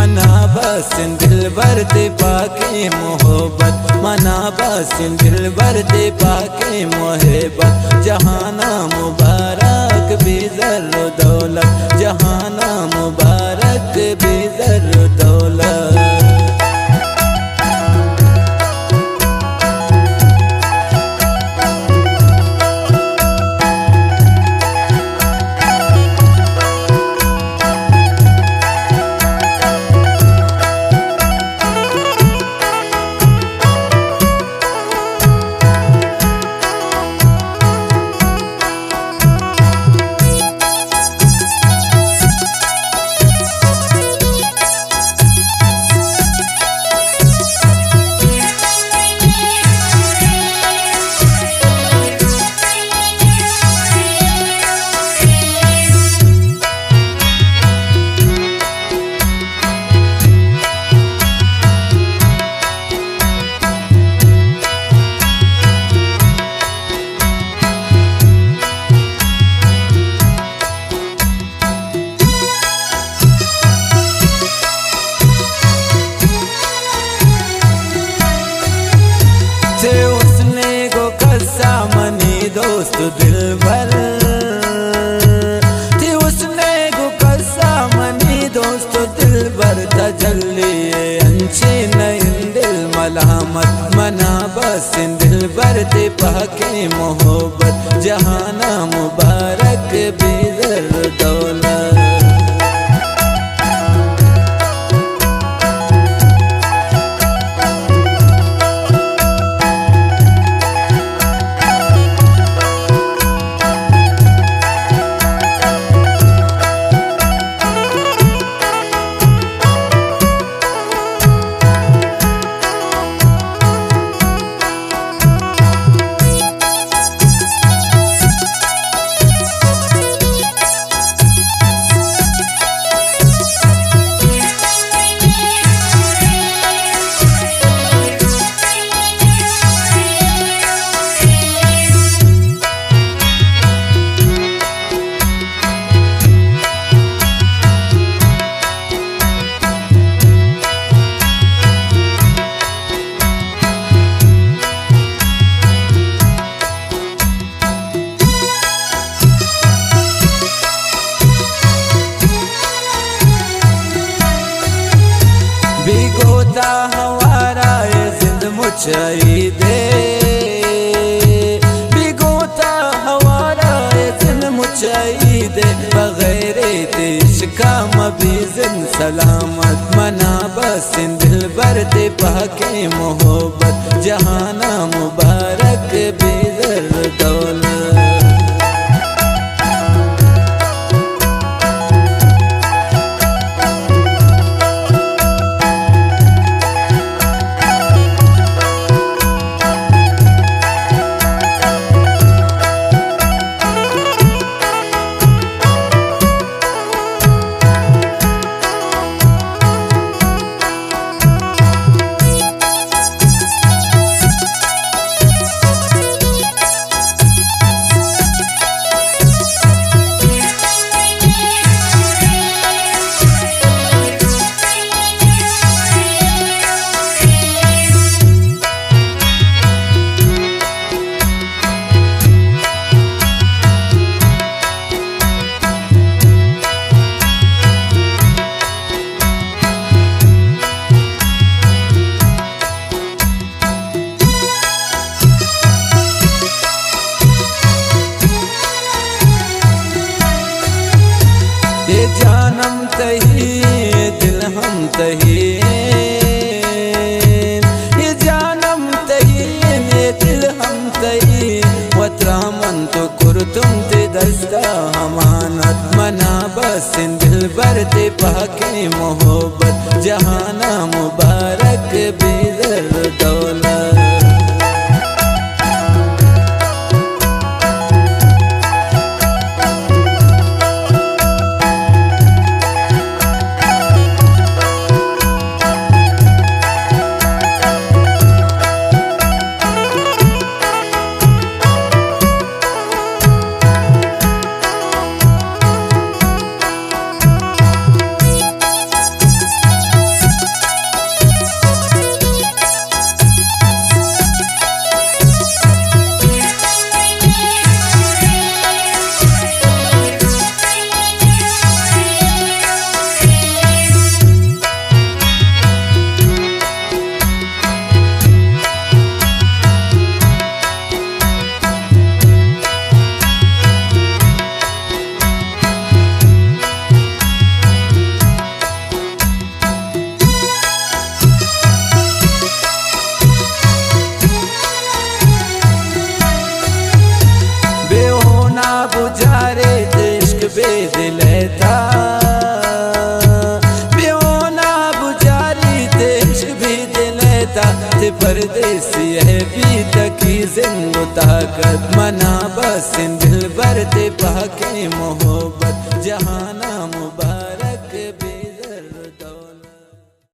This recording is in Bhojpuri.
मना बसिन दिल भरते पाके मोहब्बत, मना बसिन दिल भरते पाके मोहब्बत। जहाना मुबारक भी ज़र्र दौलत, जहाना मुबारक भी ज़र्र दौलत। दोस्त दिल भर थी उसने गो कसा मनी दोस्त दिल भर तजल्ली अंशे नयन दिल मलामत। मना बसिन दिल भरते पाके मोहब्बत, जहाना मुबारक भी ज़र्र दौलत। भिगोता हमारा ये जिंद मुझाई दे, भिगोता हमारा ये जिंद मुझाई दे। बगैर इश्क़ मबी जिंद सलामत, मना बसिन दिल भरते पाके मोहब्बत, जहाना मुबारक भी ज़र्र दौलत। जानम तही दिल हम तही, ये जानम तही ये दिल हम तही। वत्रामन तो कुर्तुम ते दस्ता हमानत, मना बसिन दिल भरते पाके मोहब्बत, जहाना मुबारक भी ज़र्र दौलत। परदेसी है बीत की जिंदो ताकत मना बस दिल भरते पाके मोहब्बत जहाना मुबारक।